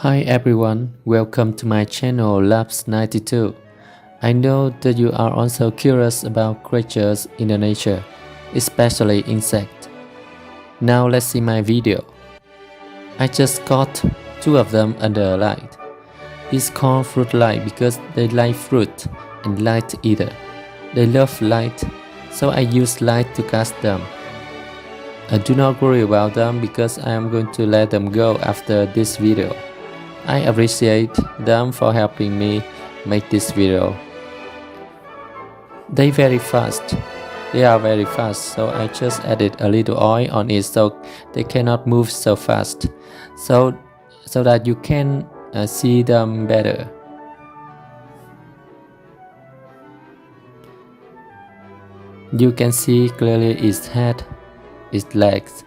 Hi everyone, welcome to my channel Labs92. I know that you are also curious about creatures in the nature, especially insects. Now let's see my video. I just caught two of them under light. It's called fruit light because they like fruit and light eater. They love light, so I use light to catch them. Do not worry about them because I am going to let them go after this video. I appreciate them for helping me make this video. They are very fast, so I just added a little oil on it so they cannot move so fast, so that you can see them better. You can see clearly its head, its legs,